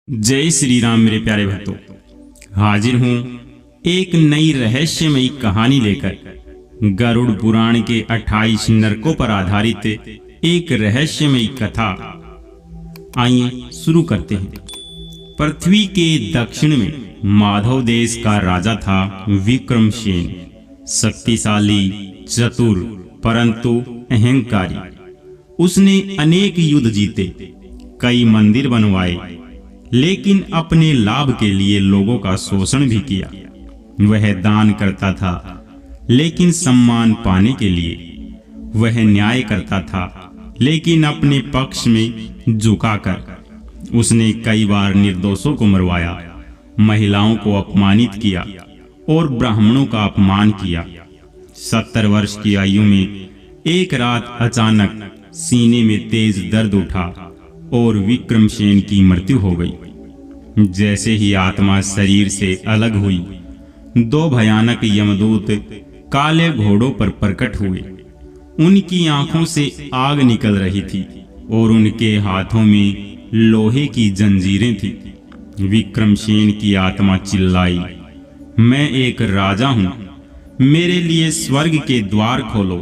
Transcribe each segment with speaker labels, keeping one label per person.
Speaker 1: जय श्री राम मेरे प्यारे भक्तों, हाजिर हूँ एक नई रहस्यमयी कहानी लेकर। गरुड़ पुराण के 28 नरकों पर आधारित एक रहस्यमयी कथा। आइए शुरू करते हैं। पृथ्वी के दक्षिण में माधव देश का राजा था विक्रमसेन। शक्तिशाली, चतुर, परंतु अहंकारी। उसने अनेक युद्ध जीते, कई मंदिर बनवाए, लेकिन अपने लाभ के लिए लोगों का शोषण भी किया। वह दान करता था, लेकिन सम्मान पाने के लिए। वह न्याय करता था, लेकिन अपने पक्ष में झुकाकर। उसने कई बार निर्दोषों को मरवाया, महिलाओं को अपमानित किया और ब्राह्मणों का अपमान किया। 70 वर्ष की आयु में एक रात अचानक सीने में तेज दर्द उठा और विक्रमसेन की मृत्यु हो गई। जैसे ही आत्मा शरीर से अलग हुई, 2 भयानक यमदूत काले घोड़ों पर प्रकट हुए। उनकी आंखों से आग निकल रही थी और उनके हाथों में लोहे की जंजीरें थी। विक्रमसेन की आत्मा चिल्लाई, मैं एक राजा हूं, मेरे लिए स्वर्ग के द्वार खोलो।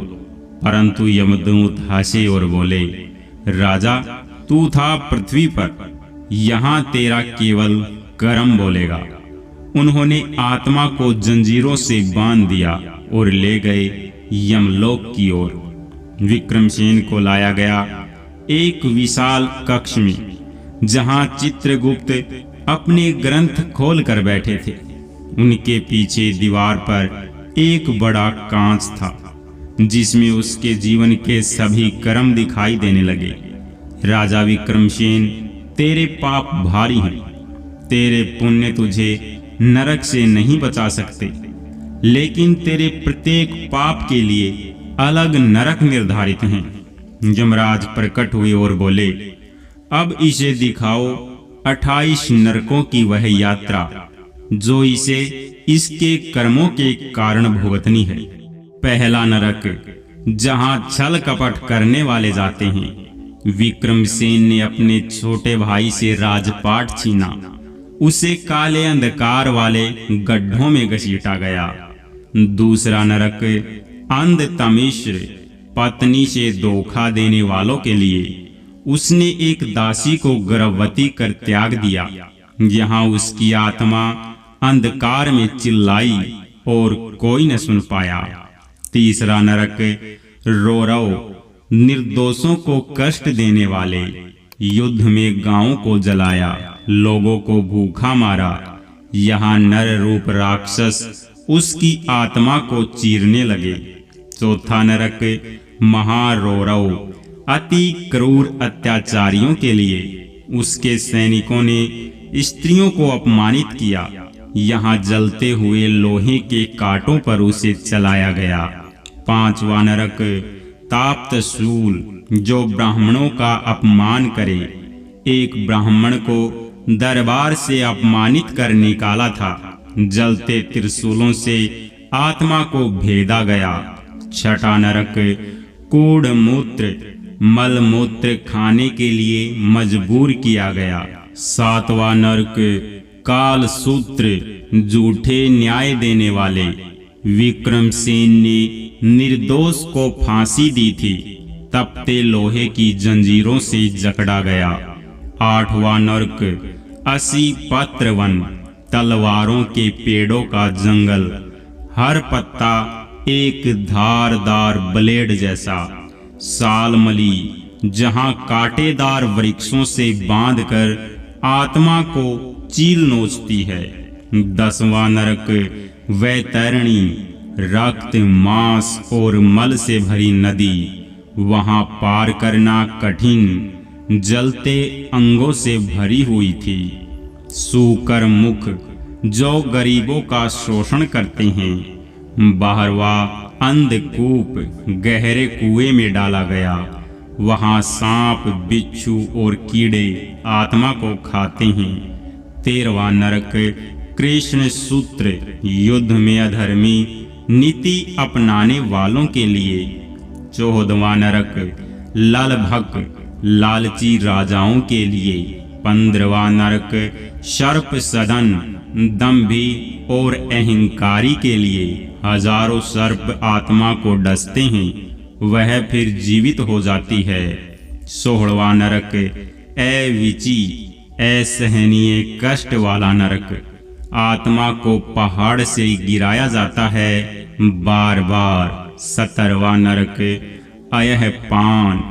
Speaker 1: परंतु यमदूत हंसे और बोले, राजा तू था पृथ्वी पर, यहाँ तेरा केवल कर्म बोलेगा। उन्होंने आत्मा को जंजीरों से बांध दिया और ले गए यमलोक की ओर। विक्रमसेन को लाया गया एक विशाल कक्ष में, जहाँ चित्रगुप्त अपने ग्रंथ खोल कर बैठे थे। उनके पीछे दीवार पर एक बड़ा कांच था, जिसमें उसके जीवन के सभी कर्म दिखाई देने लगे। राजा विक्रमसेन, तेरे पाप भारी हैं, तेरे पुण्य तुझे नरक से नहीं बचा सकते, लेकिन तेरे प्रत्येक पाप के लिए अलग नरक निर्धारित हैं। यमराज प्रकट हुए और बोले, अब इसे दिखाओ 28 नरकों की वह यात्रा जो इसे इसके कर्मों के कारण भुगतनी है। पहला नरक, जहां छल कपट करने वाले जाते हैं। विक्रमसेन ने अपने छोटे भाई से राजपाट छीना, उसे काले अंधकार वाले गड्ढों में घसीटा गया। दूसरा नरक, अंध तमिश्र, पत्नी से धोखा देने वालों के लिए। उसने एक दासी को गर्भवती कर त्याग दिया। यहाँ उसकी आत्मा अंधकार में चिल्लाई और कोई न सुन पाया। तीसरा नरक, रौरव, निर्दोषों को कष्ट देने वाले। युद्ध में गांवों को जलाया, लोगों को भूखा मारा। यहाँ नर रूप राक्षस उसकी आत्मा को चीरने लगे। चौथा नरक, महारौरव, अति क्रूर अत्याचारियों के लिए। उसके सैनिकों ने स्त्रियों को अपमानित किया। यहाँ जलते हुए लोहे के कांटों पर उसे चलाया गया। पांचवा नरक, ताप्त शूल, जो ब्राह्मणों का अपमान करे। एक ब्राह्मण को दरबार से अपमानित कर निकाला था। जलते त्रिशूलों से आत्मा को भेदा गया। छठा नरक, कूड़ मूत्र, मल मूत्र खाने के लिए मजबूर किया गया। सातवां नरक, काल सूत्र, झूठे न्याय देने वाले। विक्रमसेन ने निर्दोष को फांसी दी थी, तपते लोहे की जंजीरों से जकड़ा गया। आठवां नरक, 80 पत्र वन, तलवारों के पेड़ों का जंगल। हर पत्ता एक धारदार ब्लेड जैसा। सालमली, जहां कांटेदार वृक्षों से बांधकर आत्मा को चील नोचती है। 10वां नरक, वैतरणी, रक्त, मांस और मल से भरी नदी। वहां पार करना कठिन, जलते अंगों से भरी हुई थी। सूकर मुख, जो गरीबों का शोषण करते हैं। 12वां, अंधकूप, गहरे कुएं में डाला गया। वहां सांप, बिच्छू और कीड़े आत्मा को खाते हैं। 13वां नरक, कृष्ण सूत्र, युद्ध में अधर्मी नीति अपनाने वालों के लिए। 14वां नरक, ललभक, लालची राजाओं के लिए। 15वां नरक सर्प सदन दंभी और अहंकारी के लिए। हजारों सर्प आत्मा को डसते हैं, वह फिर जीवित हो जाती है। 16वां नरक अविची असहनीय कष्ट वाला नरक। आत्मा को पहाड़ से गिराया जाता है बार बार। 17वां नरक अयह पान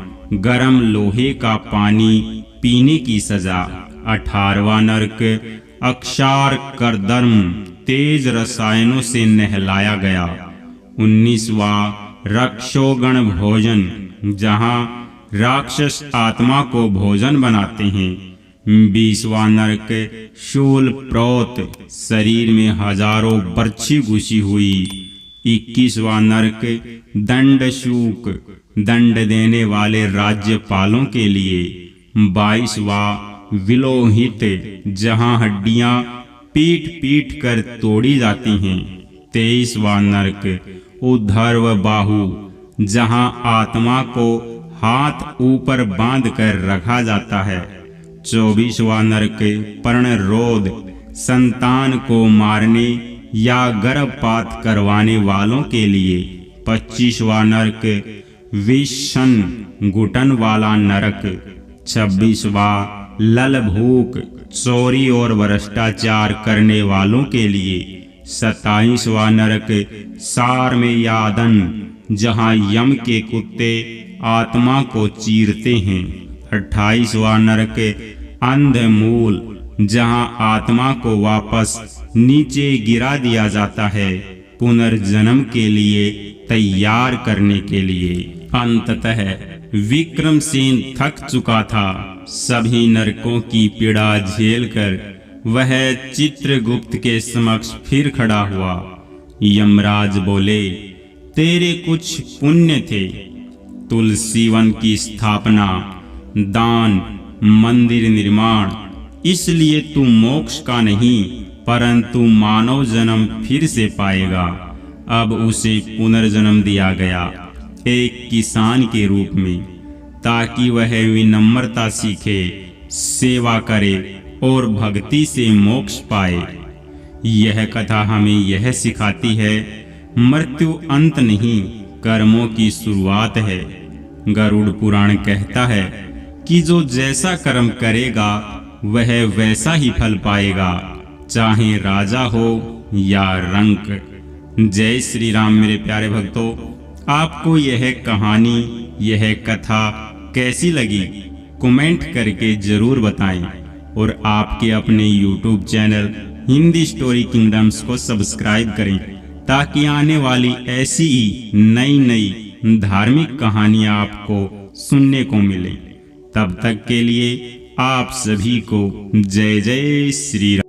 Speaker 1: गरम लोहे का पानी पीने की सजा। 18वां नरक अक्षार करदर्म तेज रसायनों से नहलाया गया। 19वां रक्षोगण भोजन, जहाँ राक्षस आत्मा को भोजन बनाते हैं। 20वां नरक शूल प्रोत, शरीर में हजारों बर्छी घुसी हुई। 21वां नरक दंड शूक, दंड देने वाले राज्यपालों के लिए। 22वां विलोहित, जहां हड्डियां पीट पीट कर तोड़ी जाती हैं। 23वां नरक उद्धर्व बाहु, जहां आत्मा को हाथ ऊपर बांध कर रखा जाता है। 24वां नरक पर्णरोध, संतान को मारने या गर्भपात करवाने वालों के लिए। 25वां नरक विषण घुटन वाला नरक। 26वां लल भूख, चोरी और भ्रष्टाचार करने वालों के लिए। 27वां नरक सार में यादन, जहां यम के कुत्ते आत्मा को चीरते हैं। 28वां नरक अंधमूल, जहां आत्मा को वापस नीचे गिरा दिया जाता है पुनर्जन्म के लिए तैयार करने के लिए। अंततः विक्रमसेन थक चुका था। सभी नरकों की पीड़ा झेलकर वह चित्रगुप्त के समक्ष फिर खड़ा हुआ। यमराज बोले, तेरे कुछ पुण्य थे, तुलसी वन की स्थापना, दान, मंदिर निर्माण, इसलिए तू मोक्ष का नहीं परंतु मानव जन्म फिर से पाएगा। अब उसे पुनर्जन्म दिया गया एक किसान के रूप में, ताकि वह विनम्रता सीखे, सेवा करे और भक्ति से मोक्ष पाए। यह कथा हमें यह सिखाती है, मृत्यु अंत नहीं, कर्मों की शुरुआत है। गरुड़ पुराण कहता है कि जो जैसा कर्म करेगा वह वैसा ही फल पाएगा, चाहे राजा हो या रंक। जय श्री राम। मेरे प्यारे भक्तों, आपको यह कहानी, यह कथा कैसी लगी कमेंट करके जरूर बताएं और आपके अपने YouTube channel Hindi story kingdoms को सब्सक्राइब करें, ताकि आने वाली ऐसी ही नई नई धार्मिक कहानियां आपको सुनने को मिले। तब तक के लिए आप सभी को जय जय श्री राम।